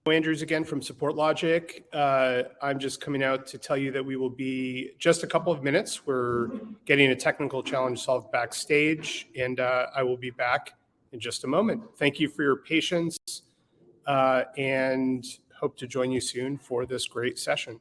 Andrews again from Support Logic. I'm just coming out to tell you that we will be just a couple of minutes. We're getting a technical challenge solved backstage, and I will be back in just a moment. Thank you for your patience, and hope to join you soon for this great session.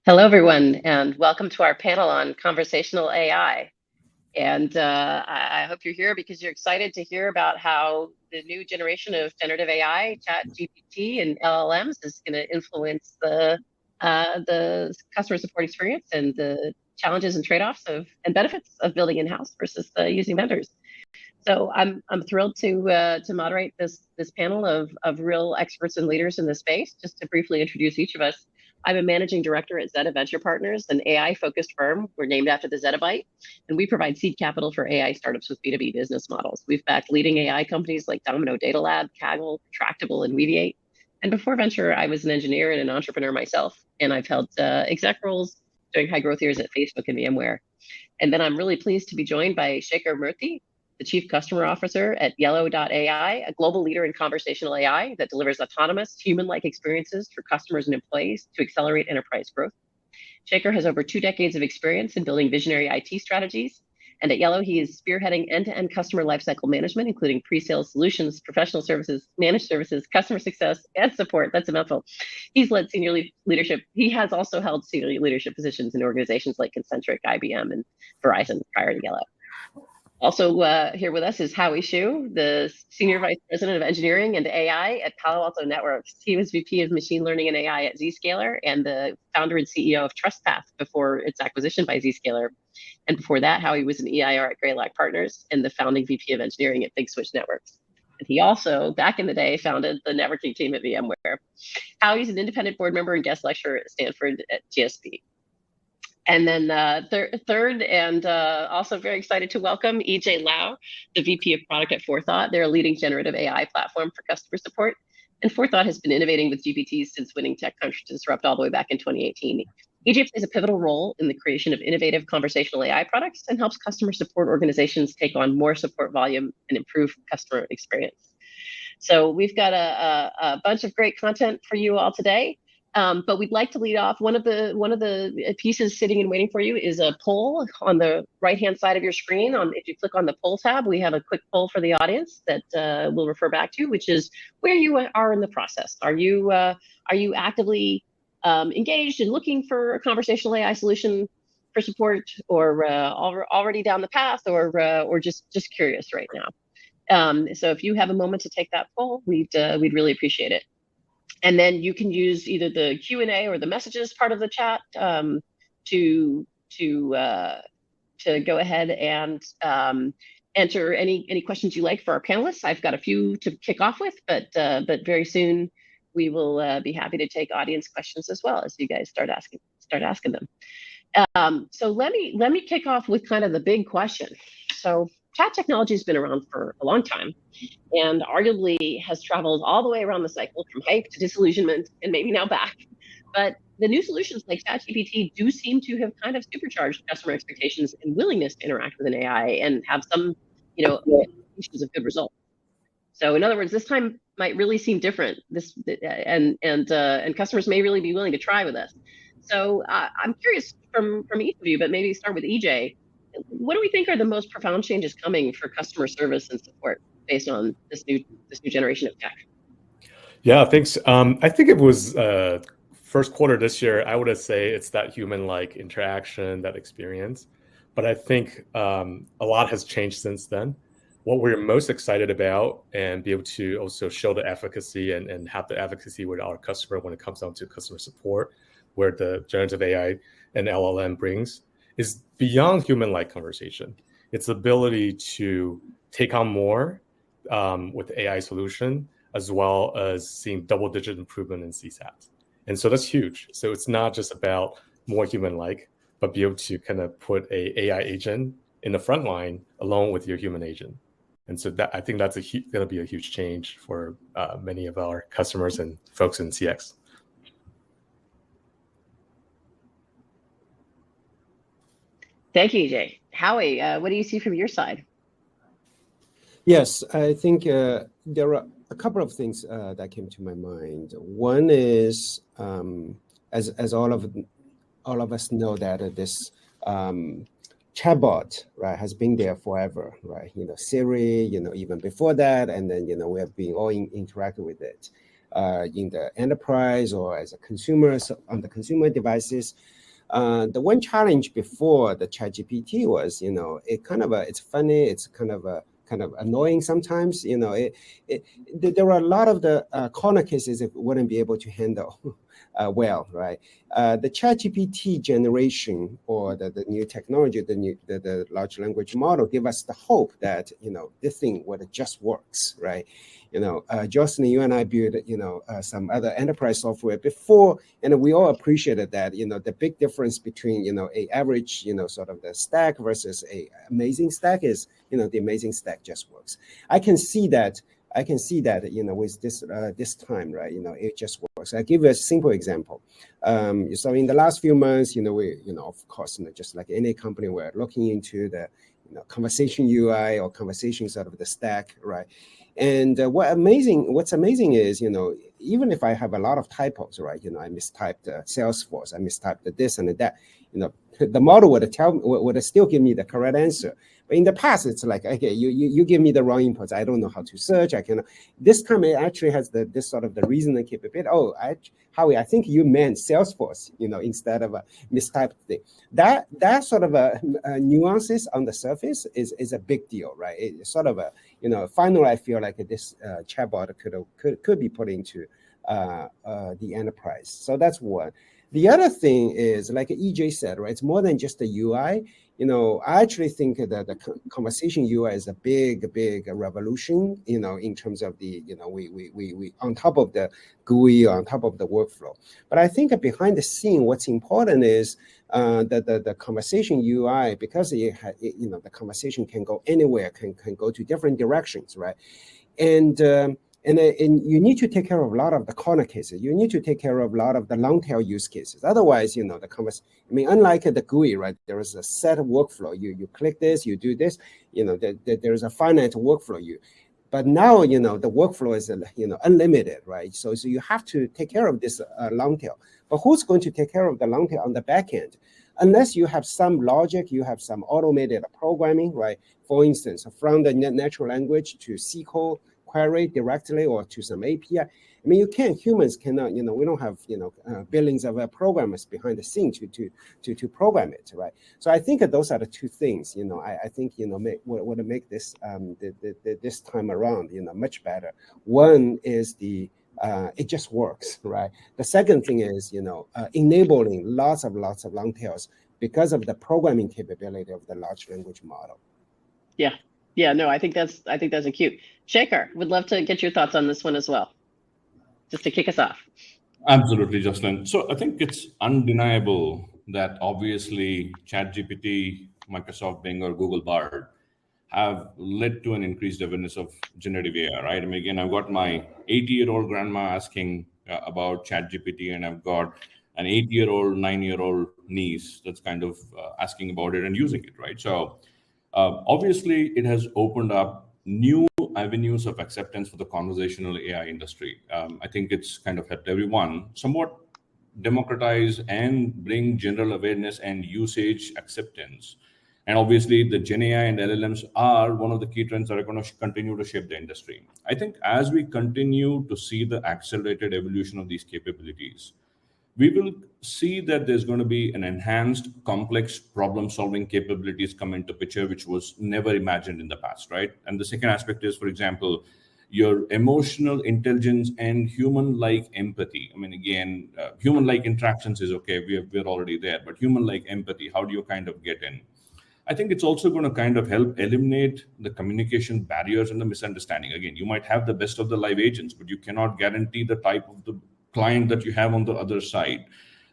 Hello, everyone, and welcome to our panel on conversational AI. And I hope you're here because you're excited to hear about how the new generation of generative AI, ChatGPT, and LLMs is going to influence the customer support experience and the challenges and trade-offs and benefits of building in-house versus using vendors. So I'm thrilled to moderate this panel of real experts and leaders in this space. Just to briefly introduce each of us, I'm a managing director at Zeta Venture Partners, an AI-focused firm. We're named after the Zettabyte, and we provide seed capital for AI startups with B2B business models. We've backed leading AI companies like Domino Data Lab, Kaggle, Tractable, and Mediate. And before venture, I was an engineer and an entrepreneur myself, and I've held exec roles during high growth years at Facebook and VMware. And then I'm really pleased to be joined by Shekar Murthy, the Chief Customer Officer at Yellow.ai, a global leader in conversational AI that delivers autonomous, human-like experiences for customers and employees to accelerate enterprise growth. Shekar has over 2 decades of experience in building visionary IT strategies. And at Yellow, he is spearheading end-to-end customer lifecycle management, including pre-sales solutions, professional services, managed services, customer success, and support. That's a mouthful. He's led senior leadership. He has also held senior leadership positions in organizations like Concentric, IBM, and Verizon prior to Yellow. Also here with us is Howie, the Senior Vice President of Engineering and AI at Palo Alto Networks. He was VP of Machine Learning and AI at Zscaler and the founder and CEO of TrustPath before its acquisition by Zscaler. And before that, Howie was an EIR at Greylock Partners and the founding VP of Engineering at Big Switch Networks. And he also, back in the day, founded the networking team at VMware. Howie's an independent board member and guest lecturer at Stanford at GSB. And then third, and also very excited to welcome EJ Liao, the VP of Product at Forethought. They're a leading generative AI platform for customer support. And Forethought has been innovating with GPTs since winning TechCrunch to Disrupt all the way back in 2018. EJ plays a pivotal role in the creation of innovative conversational AI products and helps customer support organizations take on more support volume and improve customer experience. So we've got a bunch of great content for you all today. But we'd like to lead off. One of the pieces sitting and waiting for you is a poll on the right-hand side of your screen. If you click on the poll tab, we have a quick poll for the audience that we'll refer back to, which is where you are in the process. Are you actively engaged and looking for a conversational AI solution for support, or already down the path, or just curious right now? So if you have a moment to take that poll, we'd really appreciate it. And then you can use either the Q&A or the messages part of the chat to go ahead and enter any questions you like for our panelists. I've got a few to kick off with, but very soon we will be happy to take audience questions as well as you guys start asking them. So let me kick off with kind of the big question. So chat technology has been around for a long time, and arguably has traveled all the way around the cycle from hype to disillusionment and maybe now back. But the new solutions like ChatGPT do seem to have kind of supercharged customer expectations and willingness to interact with an AI and have some, indications of good results. So in other words, this time might really seem different. And customers may really be willing to try with us. So I'm curious from each of you, but maybe start with EJ. What do we think are the most profound changes coming for customer service and support based on this new generation of tech? Yeah, thanks. I think it was first quarter this year. I would say it's that human-like interaction, that experience. But I think a lot has changed since then. What we're most excited about and be able to also show the efficacy and have the advocacy with our customer when it comes down to customer support, where the generative AI and LLM brings, is beyond human-like conversation. It's the ability to take on more with AI solution, as well as seeing double-digit improvement in CSAT. And so that's huge. So it's not just about more human-like, but be able to kind of put a AI agent in the front line along with your human agent. And so that, I think that's going to be a huge change for many of our customers and folks in CX. Thank you, EJ. Howie, what do you see from your side? Yes, I think there are a couple of things that came to my mind. One is, as all of us know, that this chatbot, right, has been there forever, right? Siri, even before that, and then we have been all interacting with it in the enterprise or as a consumer on the consumer devices. The one challenge before the ChatGPT was, it's funny, it's kind of annoying sometimes. There were a lot of the corner cases it wouldn't be able to handle well, right? The ChatGPT generation or the new technology, the large language model, give us the hope that this thing would just works, right? Jocelyn, you and I built some other enterprise software before, and we all appreciated that the big difference between a average sort of the stack versus a amazing stack is the amazing stack just works. I can see that with this time, right? It just works. I'll give you a simple example. So in the last few months, we of course, just like any company, we're looking into the conversation UI or conversation sort of the stack, right? And what's amazing is, even if I have a lot of typos, right? I mistyped Salesforce, I mistyped this and that, the model would still give me the correct answer. But in the past, it's like, okay, you give me the wrong inputs. I don't know how to search. This time it actually has this sort of the reasoning capability. Oh, Howie, I think you meant Salesforce, instead of a mistyped thing. That sort of nuances on the surface is a big deal, right? It's sort of finally I feel like this chatbot could be put into the enterprise. So that's one. The other thing is, like EJ said, right? It's more than just the UI. I actually think that the conversation UI is a big revolution, in terms of the, we on top of the GUI, on top of the workflow. But I think behind the scene, what's important is that the conversation UI, because the conversation can go anywhere, can go to different directions, right? And you need to take care of a lot of the corner cases. You need to take care of a lot of the long tail use cases. Otherwise, unlike the GUI, right? There is a set of workflow. You click this, you do this. There's a finite workflow. But now, the workflow is, unlimited, right? So you have to take care of this long tail. But who's going to take care of the long tail on the back end? Unless you have some logic, you have some automated programming, right? For instance, from the natural language to SQL query directly or to some API. I mean, humans cannot, we don't have, billions of programmers behind the scene to program it, right? So I think that those are the two things, I think, would make this, this time around, much better. One is it just works, right? The second thing is, enabling lots of long tails because of the programming capability of the large language model. Yeah, no, I think that's a cute. Shekar, would love to get your thoughts on this one as well, just to kick us off. Absolutely, Jocelyn. So I think it's undeniable that obviously ChatGPT, Microsoft Bing, or Google Bard have led to an increased awareness of generative AI, right? I mean, again, I've got my 80-year-old grandma asking about ChatGPT, and I've got an 8-year-old, 9-year-old niece that's kind of asking about it and using it, right? So obviously, it has opened up new avenues of acceptance for the conversational AI industry. I think it's kind of helped everyone somewhat democratize and bring general awareness and usage acceptance. And obviously, the Gen AI and LLMs are one of the key trends that are going to continue to shape the industry. I think as we continue to see the accelerated evolution of these capabilities, we will see that there's going to be an enhanced, complex problem-solving capabilities come into picture, which was never imagined in the past, right? And the second aspect is, for example, your emotional intelligence and human-like empathy. I mean, again, human-like interactions is okay, we're already there, but human-like empathy, how do you kind of get in? I think it's also going to kind of help eliminate the communication barriers and the misunderstanding. Again, you might have the best of the live agents, but you cannot guarantee the type of the client that you have on the other side.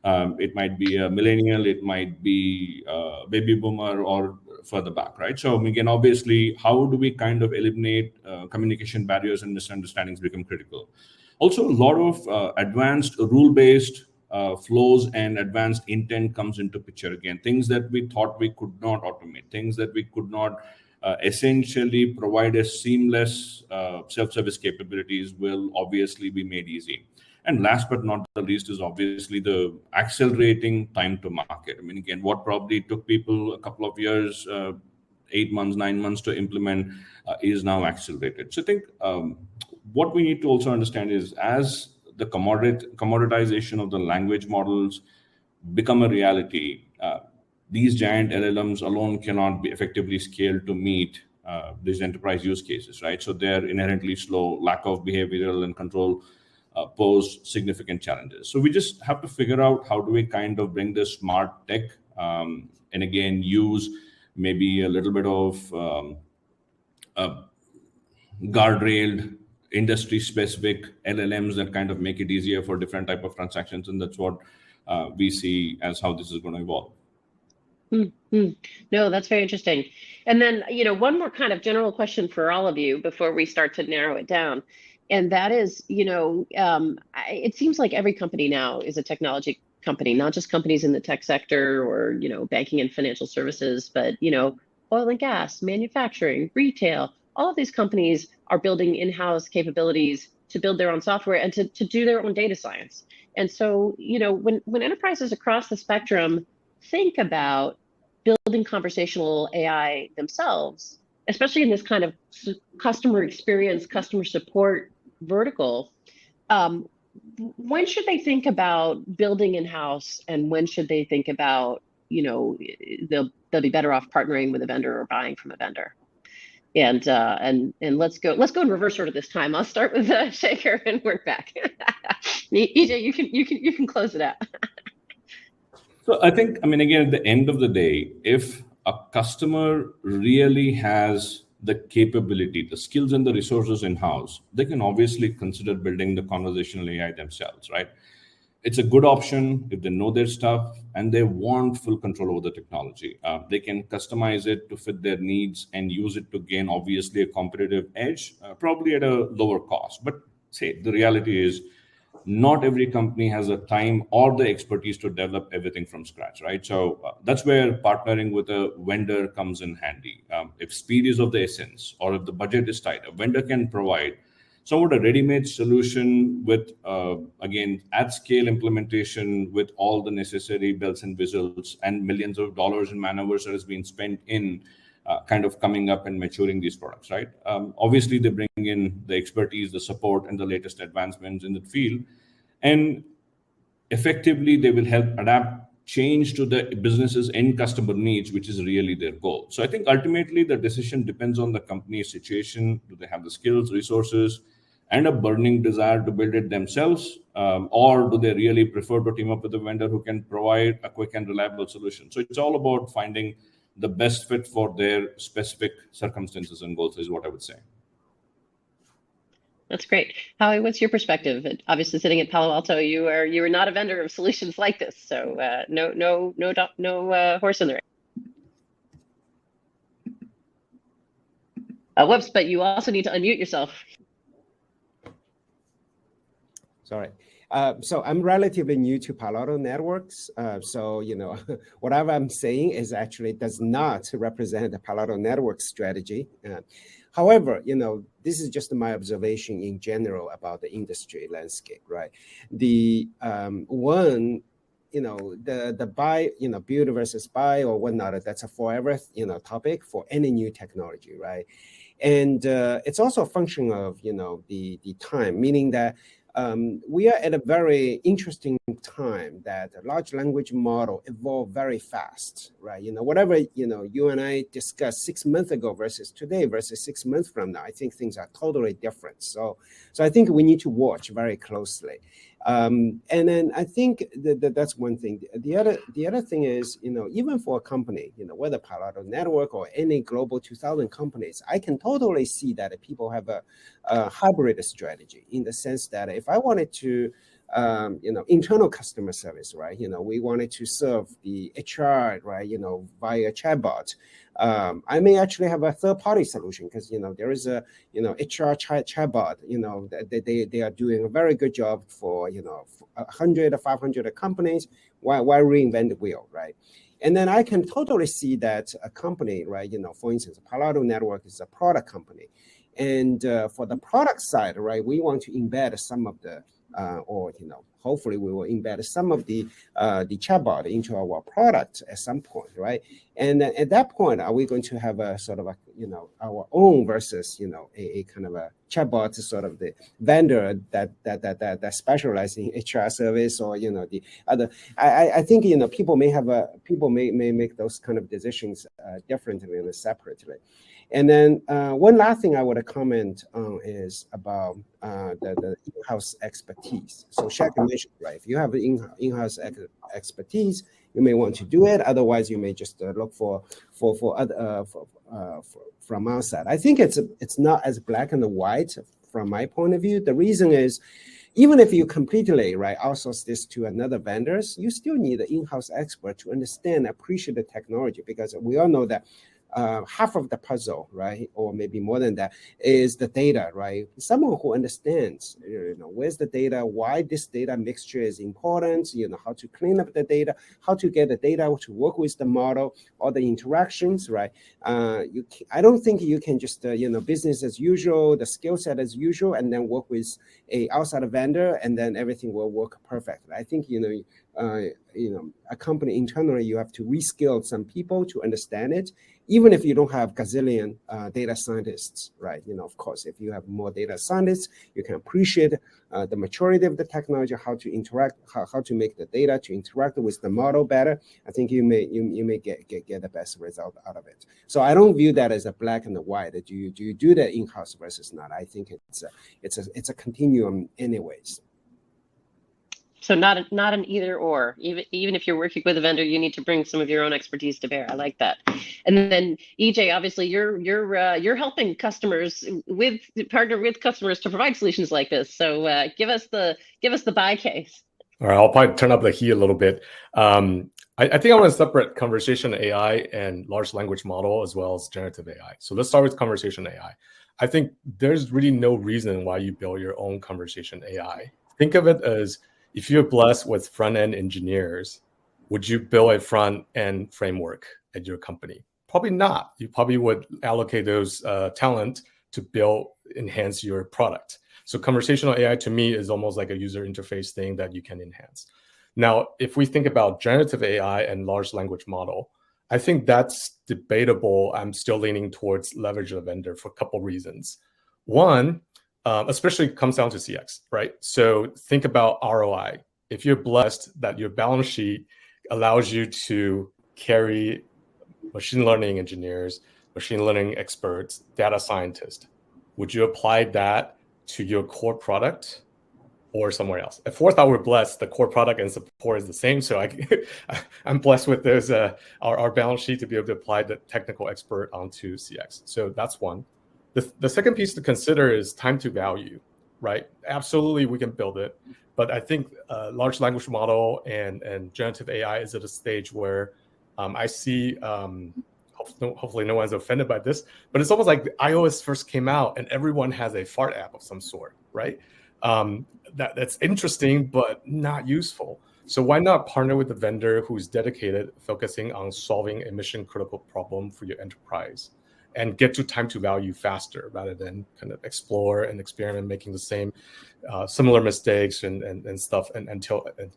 It might be a millennial, it might be a baby boomer, or further back, right? So again, obviously, how do we kind of eliminate communication barriers and misunderstandings become critical. Also, a lot of advanced rule-based flows and advanced intent comes into picture again. Things that we thought we could not automate, things that we could not essentially provide as seamless self-service capabilities will obviously be made easy. And last but not the least is obviously the accelerating time to market. I mean, again, what probably took people a couple of years, 8 months, 9 months to implement is now accelerated. So I think what we need to also understand is as the commoditization of the language models become a reality, these giant LLMs alone cannot be effectively scaled to meet these enterprise use cases, right? So they're inherently slow, lack of behavioral and control pose significant challenges. So we just have to figure out how do we kind of bring this smart tech and again, use maybe a little bit of guardrailed industry-specific LLMs that kind of make it easier for different type of transactions. And that's what we see as how this is going to evolve. No, that's very interesting. And then, one more kind of general question for all of you before we start to narrow it down. And that is, it seems like every company now is a technology company, not just companies in the tech sector or, banking and financial services, but, oil and gas, manufacturing, retail, all of these companies are building in-house capabilities to build their own software and to do their own data science. And so, when enterprises across the spectrum think about building conversational AI themselves, especially in this kind of customer experience, customer support vertical, when should they think about building in-house, and when should they think about, they'll be better off partnering with a vendor or buying from a vendor? And let's go in reverse order this time. I'll start with Shekar and work back. EJ, you can close it out. So I think, again, at the end of the day, if a customer really has the capability, the skills and the resources in-house, they can obviously consider building the conversational AI themselves, right? It's a good option if they know their stuff and they want full control over the technology. They can customize it to fit their needs and use it to gain, obviously, a competitive edge, probably at a lower cost. But the reality is not every company has the time or the expertise to develop everything from scratch, right? So that's where partnering with a vendor comes in handy. If speed is of the essence, or if the budget is tight, a vendor can provide somewhat a ready-made solution with, again, at-scale implementation with all the necessary bells and whistles and millions of dollars in man-hours that has been spent in kind of coming up and maturing these products, right? Obviously, they bring in the expertise, the support, and the latest advancements in the field. And effectively, they will help adapt change to the business's end customer needs, which is really their goal. So I think ultimately the decision depends on the company's situation. Do they have the skills, resources, and a burning desire to build it themselves? Or do they really prefer to team up with a vendor who can provide a quick and reliable solution? So it's all about finding the best fit for their specific circumstances and goals, is what I would say. That's great. Howie, what's your perspective? Obviously, sitting at Palo Alto, you are not a vendor of solutions like this, so no horse in the race. Whoops! But you also need to unmute yourself. Sorry. So I'm relatively new to Palo Alto Networks. So, whatever I'm saying is actually does not represent the Palo Alto Networks strategy. However, this is just my observation in general about the industry landscape, right? The the buy, build versus buy or whatnot, that's a forever, topic for any new technology, right? And it's also a function of, the time, meaning that we are at a very interesting time that a large language model evolved very fast, right? Whatever, you and I discussed 6 months ago versus today versus 6 months from now, I think things are totally different. So I think we need to watch very closely. And then I think that's one thing. The other thing is, even for a company, whether Palo Alto Network or any global 2000 companies, I can totally see that people have a hybrid strategy in the sense that if I wanted to, internal customer service, right? We wanted to serve the HR, right? Via chatbot. I may actually have a third-party solution because there is a HR chatbot. They are doing a very good job for 100 or 500 companies. Why reinvent the wheel, right? And then I can totally see that a company, right? For instance, Palo Alto Network is a product company, and for the product side, right, we want to embed some of the hopefully we will embed some of the chatbot into our product at some point, right? And then at that point, are we going to have a sort of a, our own versus, a kind of a chatbot sort of the vendor that specializes in HR service or, the other, I think, people may make those kind of decisions differently and separately. And then one last thing I want to comment on is about the in-house expertise. So Shekar mentioned, right? If you have in-house expertise, you may want to do it. Otherwise, you may just look for other from outside. I think it's not as black and white from my point of view. The reason is, even if you completely outsource this to another vendors, you still need an in-house expert to understand, appreciate the technology, because we all know that half of the puzzle, right, or maybe more than that, is the data, right? Someone who understands, where's the data, why this data mixture is important, how to clean up the data, how to get the data to work with the model, all the interactions, right? I don't think you can just, business as usual, the skill set as usual, and then work with a outside vendor, and then everything will work perfectly. I think, a company internally, you have to reskill some people to understand it, even if you don't have gazillion data scientists, right? Of course, if you have more data scientists, you can appreciate the maturity of the technology, how to interact, how to make the data to interact with the model better. I think you may get the best result out of it. So I don't view that as a black and white. Do you do that in-house versus not? I think it's a continuum anyways. So not an either or. Even if you're working with a vendor, you need to bring some of your own expertise to bear. I like that. And then EJ, obviously, you're helping customers partner with customers to provide solutions like this. So give us the buy case. All right, I'll probably turn up the heat a little bit. I think I want to separate conversational AI and large language model as well as generative AI. So let's start with conversational AI. I think there's really no reason why you build your own conversation AI think of it as if you're blessed with front-end engineers, would you build a front-end framework at your company? Probably not. You probably would allocate those talent to enhance your product. So conversational AI to me is almost like a user interface thing that you can enhance. Now, if we think about generative AI and large language model, I think that's debatable. I'm still leaning towards leverage the vendor for a couple reasons. One, especially comes down to CX, right? So think about ROI. If you're blessed that your balance sheet allows you to carry machine learning engineers, machine learning experts, data scientists, would you apply that to your core product or somewhere else? At Forethought, we're blessed. The core product and support is the same. So I'm blessed with those our balance sheet to be able to apply the technical expert onto CX. So that's one. The second piece to consider is time to value, right? Absolutely, we can build it. But I think large language model and generative AI is at a stage where I see, hopefully no one's offended by this, but it's almost like the iOS first came out and everyone has a fart app of some sort, right? That's interesting, but not useful. So why not partner with a vendor who's dedicated, focusing on solving a mission critical problem for your enterprise and get to time to value faster rather than kind of explore and experiment, making the same similar mistakes and stuff and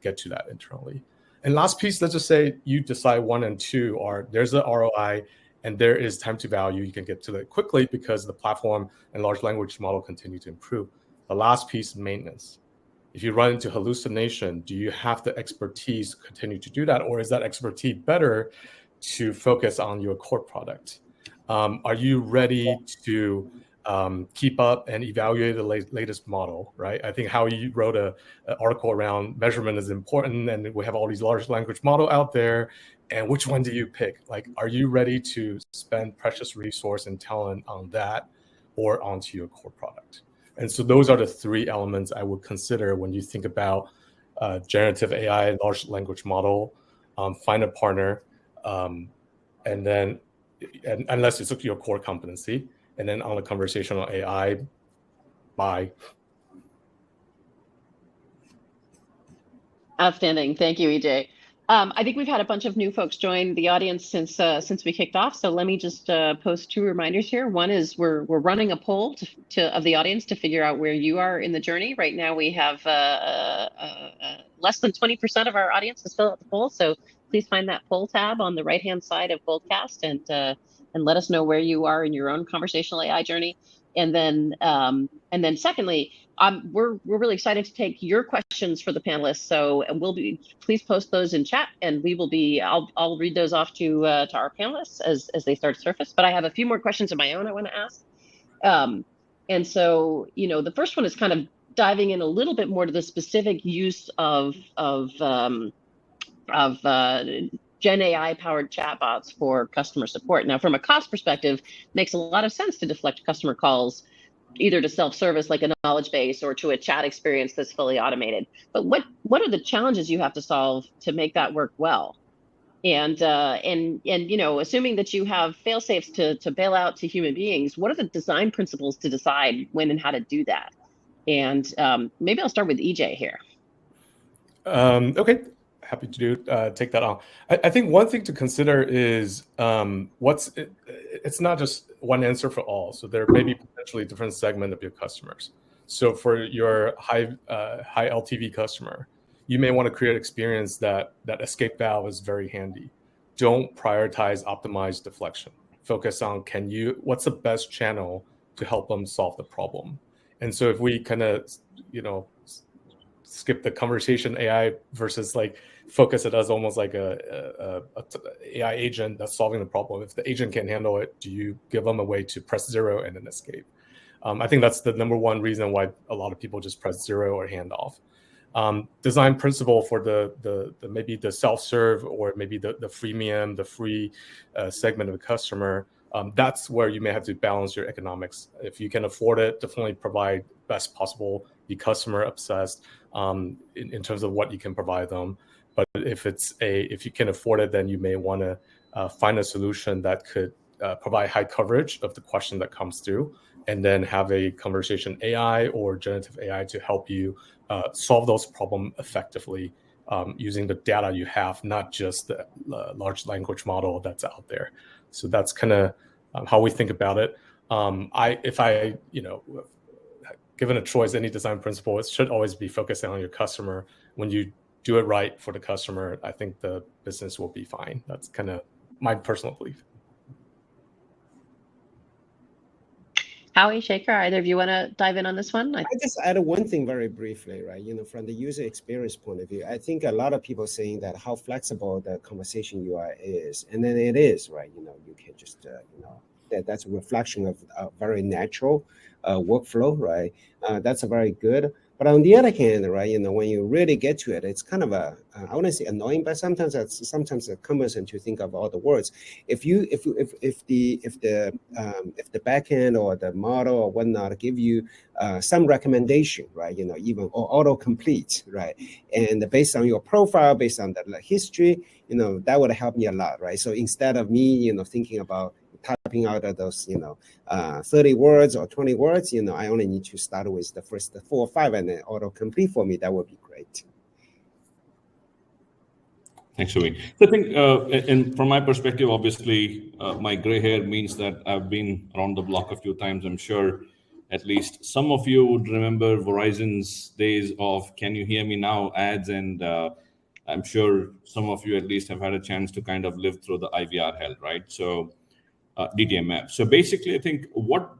get to that internally. And last piece, let's just say you decide 1 and 2 are there's an ROI and there is time to value. You can get to that quickly because the platform and large language model continue to improve. The last piece, maintenance. If you run into hallucination, do you have the expertise to continue to do that? Or is that expertise better to focus on your core product? Are you ready to keep up and evaluate the latest model, right? I think Howie wrote an article around measurement is important, and we have all these large language model out there. And which one do you pick? Like, are you ready to spend precious resource and talent on that or onto your core product? And so those are the 3 elements I would consider when you think about generative AI, large language model, find a partner, and then unless it's your core competency, and then on the conversational AI, buy. Outstanding. Thank you, EJ. I think we've had a bunch of new folks join the audience since we kicked off. So let me just post 2 reminders here. One is we're running a poll of the audience to figure out where you are in the journey. Right now we have less than 20% of our audience has filled out the poll. So please find that poll tab on the right-hand side of Goldcast and let us know where you are in your own conversational AI journey. And then secondly, we're really excited to take your questions for the panelists. So please post those in chat, and I'll read those off to our panelists as they start to surface. But I have a few more questions of my own I want to ask. And so, the first one is kind of diving in a little bit more to the specific use of Gen AI powered chatbots for customer support. Now, from a cost perspective, it makes a lot of sense to deflect customer calls either to self-service like a knowledge base or to a chat experience that's fully automated. But what are the challenges you have to solve to make that work well? And assuming that you have fail safes to bail out to human beings, what are the design principles to decide when and how to do that? And maybe I'll start with EJ here. Okay. Happy to take that on. I think one thing to consider is it's not just one answer for all. So there may be potentially different segment of your customers. So for your high LTV customer, you may want to create an experience that escape valve is very handy. Don't prioritize optimized deflection. Focus on what's the best channel to help them solve the problem. And so if we kind of skip the conversation AI versus focus it as almost like a AI agent that's solving the problem. If the agent can't handle it, do you give them a way to press 0 and then escape? I think that's the number one reason why a lot of people just press 0 or hand off. Design principle for the maybe the self-serve or maybe the freemium, the free segment of the customer. That's where you may have to balance your economics. If you can afford it, definitely provide best possible. Be customer obsessed in terms of what you can provide them. But if you can afford it, then you may want to find a solution that could provide high coverage of the question that comes through, and then have a conversation AI or generative AI to help you solve those problems effectively using the data you have, not just the large language model that's out there. So that's kind of how we think about it. If I given a choice, any design principle, it should always be focusing on your customer. When you do it right for the customer, I think the business will be fine. That's kind of my personal belief. Howie, Shekar, either of you want to dive in on this one? I just add one thing very briefly, right? From the user experience point of view, I think a lot of people saying that how flexible the conversation UI is, and then it is, right? You can just, that's a reflection of a very natural workflow, right? That's a very good. But on the other hand, right, when you really get to it, it's kind of I wouldn't say annoying, but sometimes it's cumbersome to think of all the words. If the backend or the model or whatnot give you some recommendation, right, even or autocomplete, right, and based on your profile, based on the history, that would help me a lot, right? So instead of me, thinking about typing out of those, 30 words or 20 words, I only need to start with the first 4 or 5 and then autocomplete for me. That would be great. Thanks, Howie. So I think, and from my perspective, obviously, my gray hair means that I've been around the block a few times. I'm sure at least some of you would remember Verizon's days of "Can you hear me now?" ads, and I'm sure some of you at least have had a chance to kind of live through the IVR hell, right? So DTMF. So basically, I think what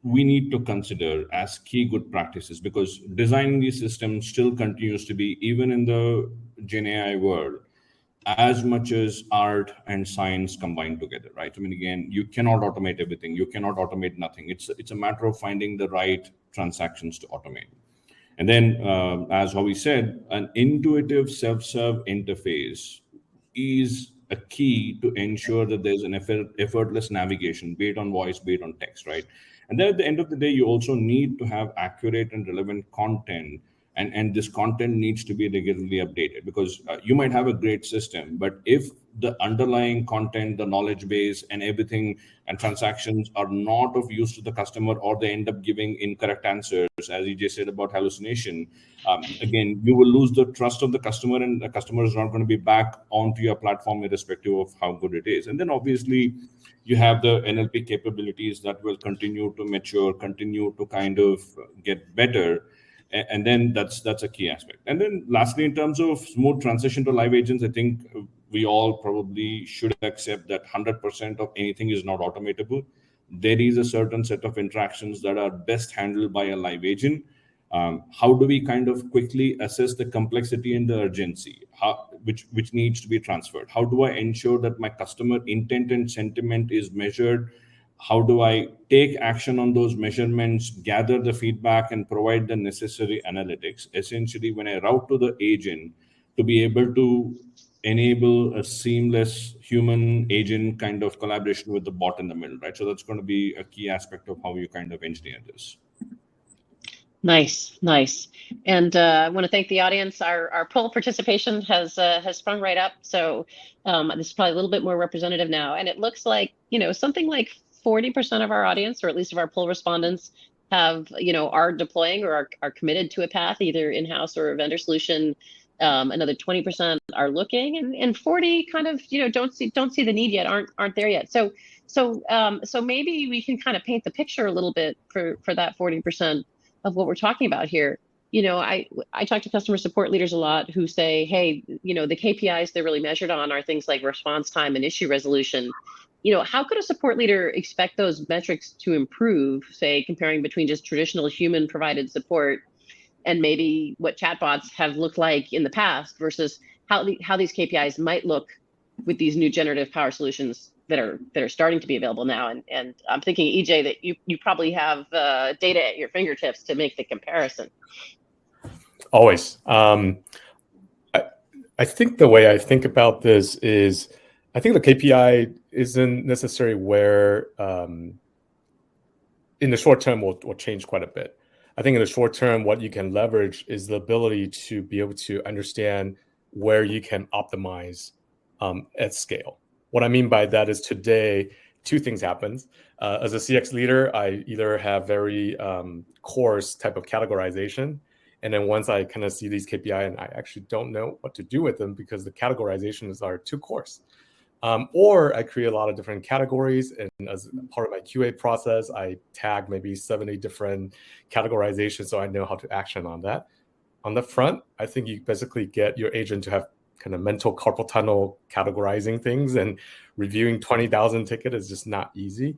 we need to consider as key good practices, because designing these systems still continues to be, even in the Gen AI world, as much as art and science combined together, right? I mean, again, you cannot automate everything. You cannot automate nothing. It's a matter of finding the right transactions to automate. And then, as Howie said, an intuitive self-serve interface is a key to ensure that there's an effortless navigation, be it on voice, be it on text, right? And then at the end of the day, you also need to have accurate and relevant content. And this content needs to be regularly updated, because you might have a great system, but if the underlying content, the knowledge base and everything and transactions are not of use to the customer, or they end up giving incorrect answers, as EJ said about hallucination, again, you will lose the trust of the customer, and the customer is not going to be back onto your platform irrespective of how good it is. And then obviously you have the NLP capabilities that will continue to mature, continue to kind of get better. And then that's a key aspect. And then lastly, in terms of smooth transition to live agents, I think we all probably should accept that 100% of anything is not automatable. There is a certain set of interactions that are best handled by a live agent. How do we kind of quickly assess the complexity and the urgency, which needs to be transferred? How do I ensure that my customer intent and sentiment is measured? How do I take action on those measurements, gather the feedback, and provide the necessary analytics? Essentially, when I route to the agent, to be able to enable a seamless human agent kind of collaboration with the bot in the middle, right? So that's going to be a key aspect of how you kind of engineer this. Nice. And I want to thank the audience. Our poll participation has sprung right up. So this is probably a little bit more representative now. And it looks like, something like 40% of our audience, or at least of our poll respondents, have, are deploying or are committed to a path, either in-house or a vendor solution. Another 20% are looking, and 40 kind of, don't see the need yet, aren't there yet. So maybe we can kind of paint the picture a little bit for that 40% of what we're talking about here. I talk to customer support leaders a lot who say, hey, the KPIs they're really measured on are things like response time and issue resolution. How could a support leader expect those metrics to improve, say, comparing between just traditional human provided support and maybe what chatbots have looked like in the past versus how these KPIs might look with these new generative power solutions that are starting to be available now? And I'm thinking, EJ, that you probably have data at your fingertips to make the comparison. Always. I think the way I think about this is, I think the KPI isn't necessarily where in the short term will change quite a bit. I think in the short term, what you can leverage is the ability to be able to understand where you can optimize at scale. What I mean by that is today, two things happen. As a CX leader, I either have very coarse type of categorization, And then once I kind of see these KPI and I actually don't know what to do with them because the categorizations are too coarse. Or I create a lot of different categories, and as part of my QA process, I tag maybe 70 different categorizations so I know how to action on that. On the front, I think you basically get your agent to have kind of mental carpal tunnel categorizing things, and reviewing 20,000 tickets is just not easy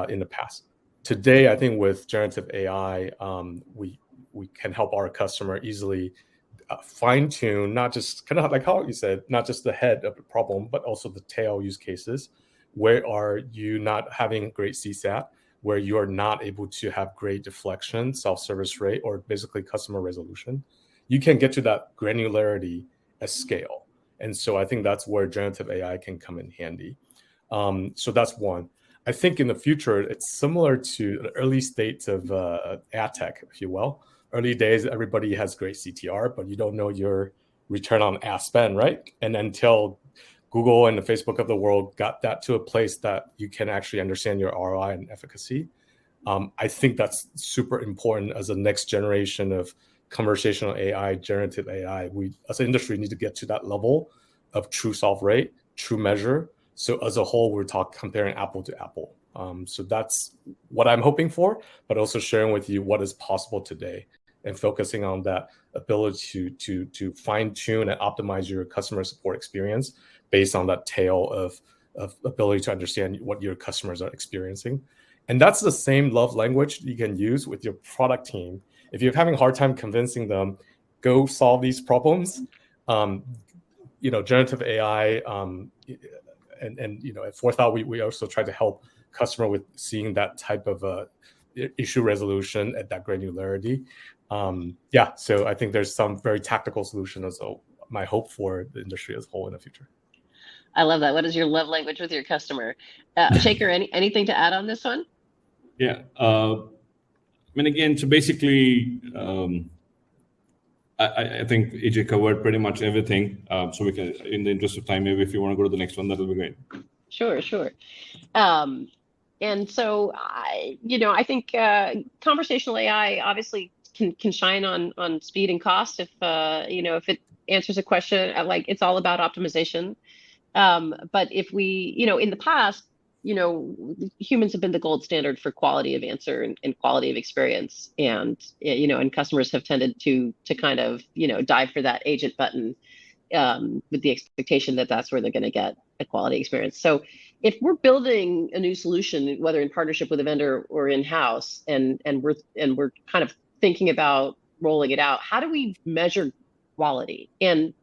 in the past. Today, I think with generative AI, we can help our customer easily fine tune, not just kind of like how you said, not just the head of the problem, but also the tail use cases. Where are you not having great CSAT, where you are not able to have great deflection, self-service rate, or basically customer resolution? You can get to that granularity at scale. And so I think that's where generative AI can come in handy. So that's one. I think in the future, it's similar to the early states of ad tech, if you will. Early days, everybody has great CTR, but you don't know your return on ad spend, right? And until Google and the Facebook of the world got that to a place that you can actually understand your ROI and efficacy, I think that's super important as a next generation of conversational AI, generative AI. We, as an industry, need to get to that level of true solve rate, true measure. So as a whole, we're comparing apple to apple. So that's what I'm hoping for, but also sharing with you what is possible today and focusing on that ability to fine tune and optimize your customer support experience based on that tail of ability to understand what your customers are experiencing. And that's the same love language you can use with your product team. If you're having a hard time convincing them, go solve these problems. Generative AI, and at Forethought, we also try to help customer with seeing that type of issue resolution at that granularity. So I think there's some very tactical solution as well. My hope for the industry as a whole in the future. I love that. What is your love language with your customer? Shekar, anything to add on this one? Yeah. Again, so basically, I think AJ covered pretty much everything. So we can, in the interest of time, maybe if you want to go to the next one, that'll be great. Sure. And so, I think conversational AI obviously can shine on speed and cost if it answers a question, like it's all about optimization. But if we, in the past, humans have been the gold standard for quality of answer and quality of experience, and and customers have tended to kind of dive for that agent button with the expectation that that's where they're going to get a quality experience. So if we're building a new solution, whether in partnership with a vendor or in-house, and we're kind of thinking about rolling it out, how do we measure quality, and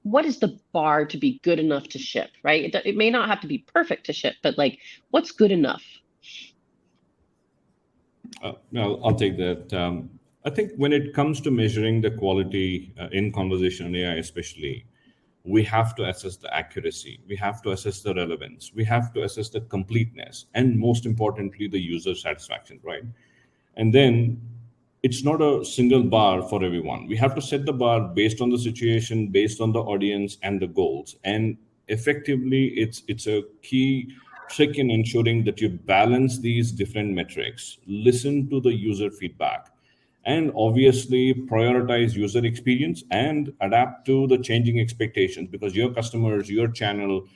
what is the bar to be good enough to ship, right? It may not have to be perfect to ship, but like, what's good enough? I'll take that. I think when it comes to measuring the quality in conversational AI, especially, we have to assess the accuracy. We have to assess the relevance. We have to assess the completeness, and most importantly, the user satisfaction, right? And then it's not a single bar for everyone. We have to set the bar based on the situation, based on the audience and the goals. And effectively, it's a key trick in ensuring that you balance these different metrics, listen to the user feedback, and obviously prioritize user experience and adapt to the changing expectations, because your customers, your channel,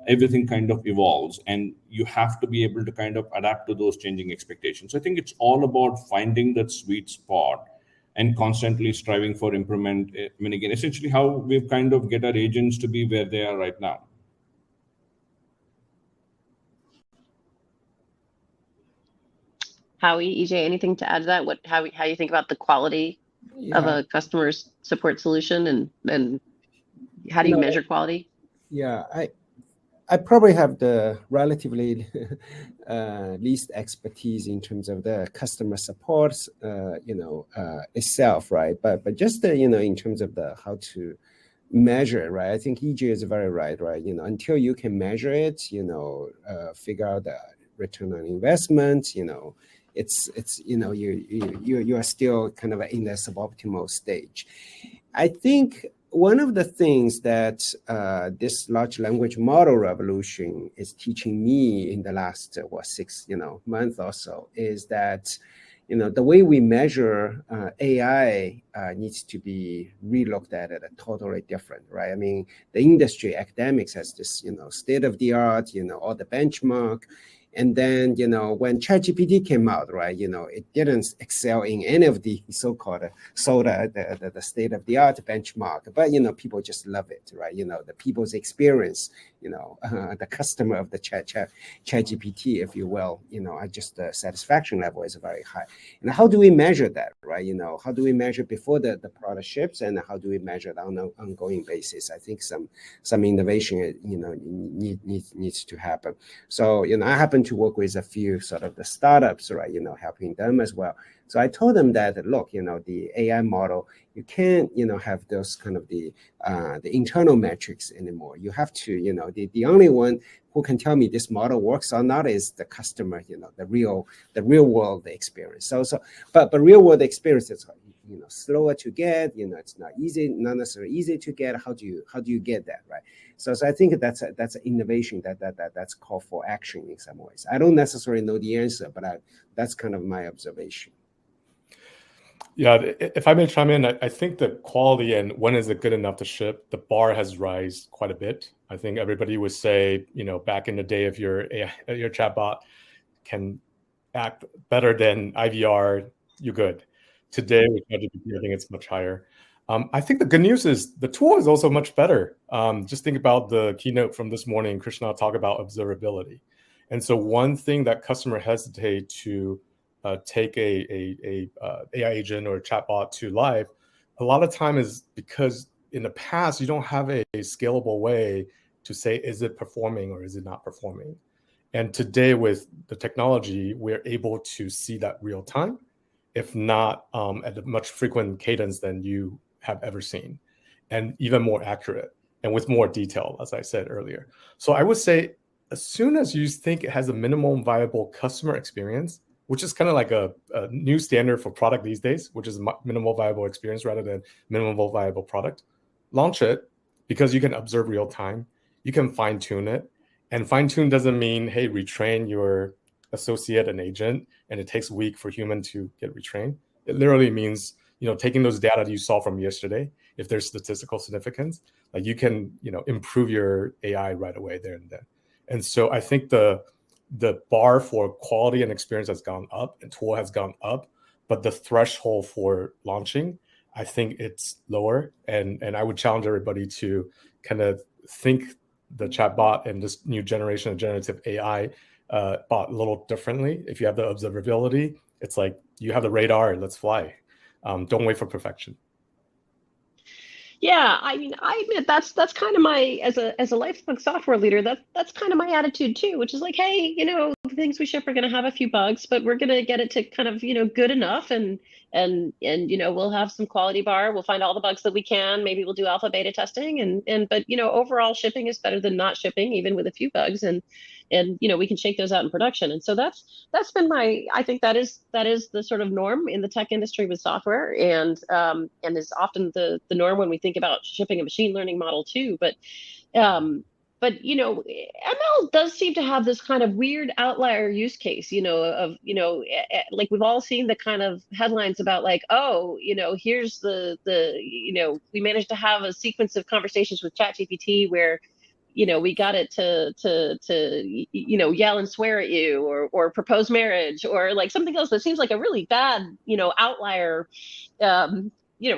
everything kind of evolves, and you have to be able to kind of adapt to those changing expectations. So I think it's all about finding that sweet spot and constantly striving for improvement. Again, essentially how we've kind of get our agents to be where they are right now. Howie, EJ, anything to add to that? How you think about the quality of a customer support solution, and how do you measure quality? Yeah, I probably have the relatively least expertise in terms of the customer support, itself, right? But just in terms of the how to measure, right? I think EJ is very right? Until you can measure it, figure out the return on investment, it's you are still kind of in the suboptimal stage. I think one of the things that this large language model revolution is teaching me in the last 6 months or so is that the way we measure AI needs to be relooked at it totally different, right? I mean, the industry academics has this, state of the art, all the benchmark. And then, when ChatGPT came out, right, it didn't excel in any of the so-called SOTA, the state-of-the-art benchmark, but, people just love it, right? The people's experience, the customer of the ChatGPT, if you will, just the satisfaction level is very high. And how do we measure that, right? How do we measure before the product ships, and how do we measure it on an ongoing basis? I think some innovation, needs to happen. So, I happen to work with a few sort of the startups, right, helping them as well. So I told them that, look, the AI model, you can't, have those kind of the internal metrics anymore. You have to, the only one who can tell me this model works or not is the customer, the real world experience. But real world experience is, slower to get, it's not necessarily easy to get. How do you get that, right? So I think that's an innovation that's called for action in some ways. I don't necessarily know the answer, but that's kind of my observation. Yeah, if I may chime in, I think the quality and when is it good enough to ship, the bar has risen quite a bit. I think everybody would say, back in the day, if your chatbot can act better than IVR, you're good. Today, with ChatGPT, I think it's much higher. I think the good news is the tool is also much better. Just think about the keynote from this morning. Krishna talked about observability. And so one thing that customer hesitate to take a AI agent or a chatbot to live, a lot of time is because in the past, you don't have a scalable way to say, is it performing or is it not performing? And today with the technology, we're able to see that real time, if not at a much frequent cadence than you have ever seen, and even more accurate and with more detail, as I said earlier. So I would say, as soon as you think it has a minimum viable customer experience, which is kind of like a new standard for product these days, which is minimal viable experience rather than minimal viable product, launch it, because you can observe real time, you can fine tune it. And fine tune doesn't mean, hey, retrain your associate and agent, and it takes a week for human to get retrained. It literally means, taking those data that you saw from yesterday, if there's statistical significance, like you can, improve your AI right away there and then. And so I think the bar for quality and experience has gone up, and tool has gone up, but the threshold for launching, I think it's lower. And I would challenge everybody to kind of think the chatbot and this new generation of generative AI bot a little differently. If you have the observability, it's like you have the radar, let's fly. Don't wait for perfection. Yeah, I mean, I admit that's kind of my, as a lifelong software leader, that's kind of my attitude too, which is like, hey, the things we ship are going to have a few bugs, but we're going to get it to kind of, good enough, and we'll have some quality bar. We'll find all the bugs that we can. Maybe we'll do alpha beta testing, but overall shipping is better than not shipping, even with a few bugs, and we can shake those out in production. And so that's been I think that is the sort of norm in the tech industry with software, and is often the norm when we think about shipping a machine learning model too. But ML does seem to have this kind of weird outlier use case, like we've all seen the kind of headlines about like, oh, here's the we managed to have a sequence of conversations with ChatGPT where we got it to yell and swear at you, or propose marriage, or like something else that seems like a really bad outlier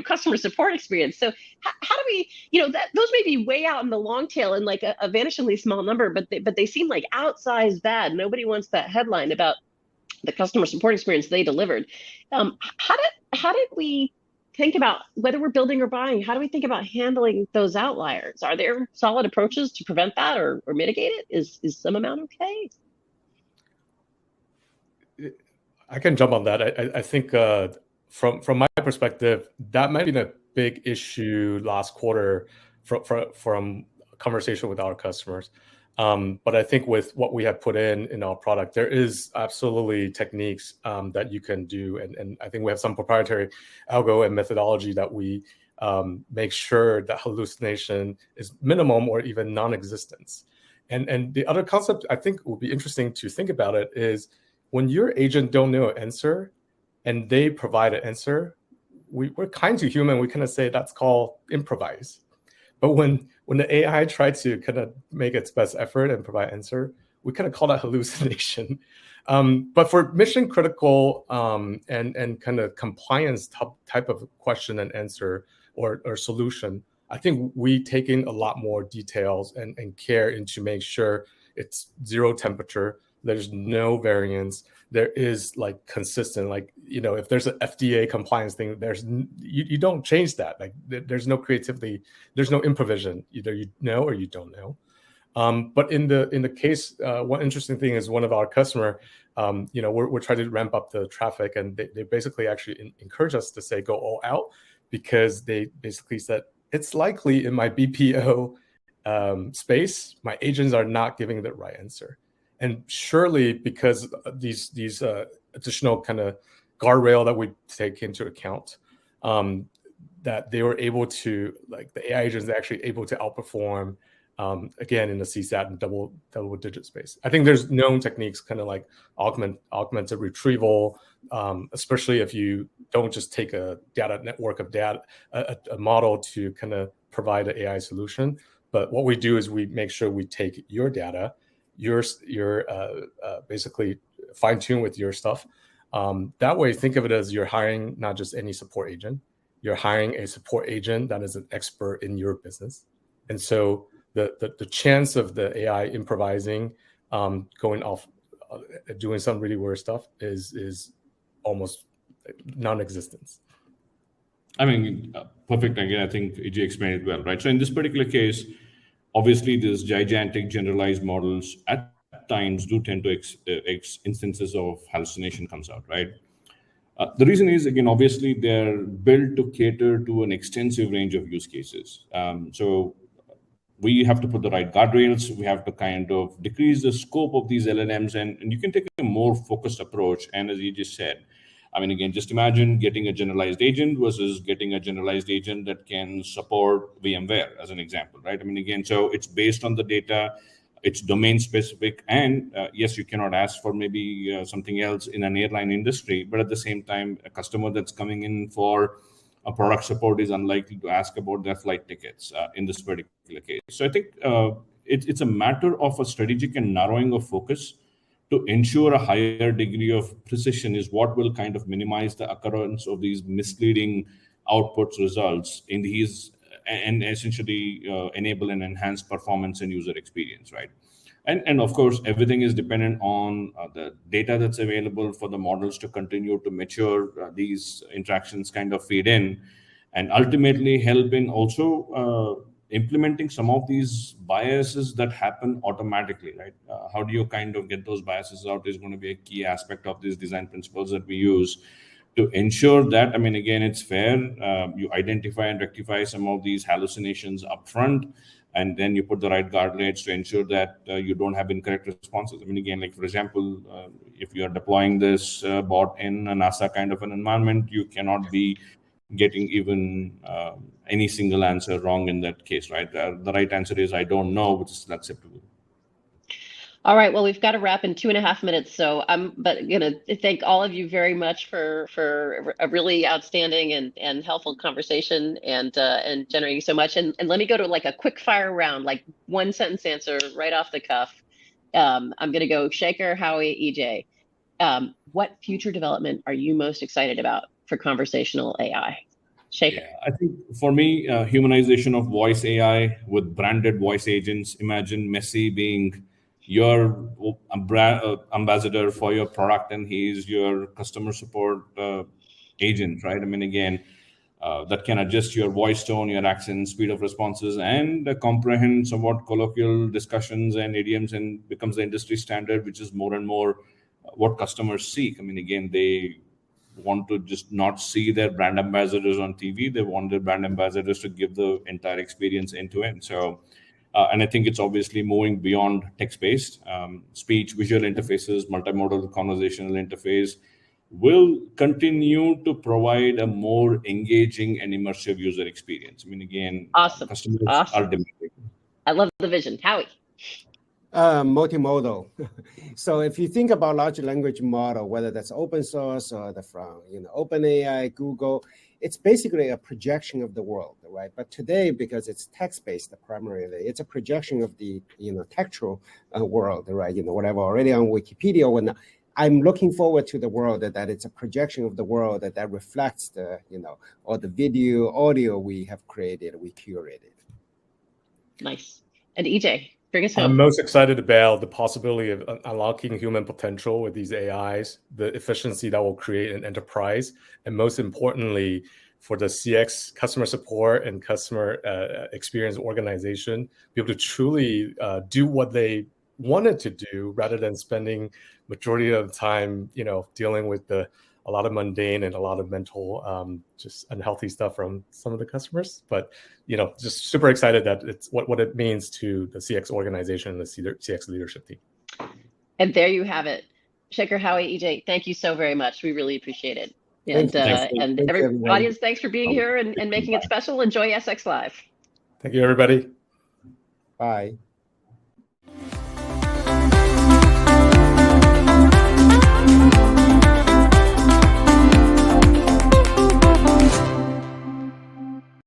customer support experience. So how do we, that those may be way out in the long tail and like a vanishingly small number, but they seem like outsized bad. Nobody wants that headline about the customer support experience they delivered. How did we think about whether we're building or buying? How do we think about handling those outliers? Are there solid approaches to prevent that or mitigate it? Is some amount okay? I can jump on that. I think from my perspective, that might be a big issue last quarter from conversation with our customers. But I think with what we have put in our product, there is absolutely techniques that you can do. And I think we have some proprietary algo and methodology that we make sure that hallucination is minimum or even non-existence. And the other concept I think will be interesting to think about it is when your agent don't know an answer, and they provide an answer, we're kind to human. We kind of say that's called improvise. But when the AI tried to kind of make its best effort and provide answer, we kind of call that hallucination. But for mission critical and kind of compliance type of question and answer or solution, I think we take in a lot more details and care into make sure it's zero temperature. There's no variance. There is like consistent, like, if there's an FDA compliance thing, you don't change that. Like there's no creativity, there's no improvisation. Either you know or you don't know. But in the case, one interesting thing is one of our customer, we're trying to ramp up the traffic, and they basically actually encourage us to say go all out, because they basically said it's likely in my BPO space, my agents are not giving the right answer. And surely because these additional kind of guardrail that we take into account, that they were able to, like the AI agents, are actually able to outperform, again, in the CSAT and double digit space. I think there's known techniques, kind of like augmented retrieval, especially if you don't just take a data network of data, a model to kind of provide an AI solution. But what we do is we make sure we take your data, your basically fine tune with your stuff. That way, think of it as you're hiring not just any support agent, you're hiring a support agent that is an expert in your business. And so the chance of the AI improvising, going off, doing some really weird stuff is almost non-existent. I mean, perfect. Again, I think EJ explained it well, right? So in this particular case, obviously, these gigantic generalized models at times do tend to instances of hallucination comes out, right? The reason is, again, obviously, they're built to cater to an extensive range of use cases. So we have to put the right guardrails. We have to kind of decrease the scope of these LLMs, and you can take a more focused approach. And as you just said, I mean, again, just imagine getting a generalized agent versus getting a generalized agent that can support VMware, as an example, right? I mean, again, so it's based on the data, it's domain specific, and yes, you cannot ask for maybe something else in an airline industry, but at the same time, a customer that's coming in for a product support is unlikely to ask about their flight tickets in this particular case. So I think it's a matter of a strategic and narrowing of focus to ensure a higher degree of precision is what will kind of minimize the occurrence of these misleading outputs results in these, and essentially enable and enhance performance and user experience, right? And of course, everything is dependent on the data that's available for the models to continue to mature. These interactions kind of feed in and ultimately help in also implementing some of these biases that happen automatically, right? How do you kind of get those biases out is going to be a key aspect of these design principles that we use to ensure that, I mean, again, it's fair. You identify and rectify some of these hallucinations upfront, and then you put the right guardrails to ensure that you don't have incorrect responses. I mean, again, like for example, if you are deploying this bot in a NASA kind of an environment, you cannot be getting even any single answer wrong in that case, right? The right answer is I don't know, which is acceptable. All right, well, we've got to wrap in 2.5 minutes, so I'm gonna thank all of you very much for a really outstanding and helpful conversation and generating so much. And let me go to like a quick fire round, like 1 sentence answer right off the cuff. I'm gonna go Shekar, Howie, EJ. What future development are you most excited about for conversational AI? Shekar. Yeah, I think for me, humanization of voice AI with branded voice agents. Imagine Messi being your ambassador for your product, and he's your customer support agent, right? I mean, again, that can adjust your voice tone, your accent, speed of responses, and comprehend somewhat colloquial discussions and idioms, and becomes the industry standard, which is more and more what customers seek. I mean, again, they want to just not see their brand ambassadors on TV. They want their brand ambassadors to give the entire experience end to end. So, and I think it's obviously moving beyond text-based. Speech, visual interfaces, multimodal conversational interface will continue to provide a more engaging and immersive user experience. I mean, again, Awesome. customers Awesome. are demanding. I love the vision. Howie. Multimodal. So if you think about large language model, whether that's open source or from OpenAI, Google, it's basically a projection of the world, right? But today, because it's text-based primarily, it's a projection of the textual world, right? Whatever already on Wikipedia or whatnot. I'm looking forward to the world that it's a projection of the world that reflects the all the video, audio we have created, we curated. Nice. And EJ, bring us I'm home. most excited about the possibility of unlocking human potential with these AIs, the efficiency that will create an enterprise, and most importantly, for the CX customer support and customer experience organization, be able to truly do what they wanted to do rather than spending majority of the time, dealing with a lot of mundane and a lot of mental, just unhealthy stuff from some of the customers. But, just super excited that it's what it means to the CX organization and the CX leadership team. And there you have it. Shekar, Howie, EJ, thank you so very much. We really appreciate it. And Thanks, every audience, thanks for being here and making it special. Enjoy SX Live. Thank you, everybody. Bye.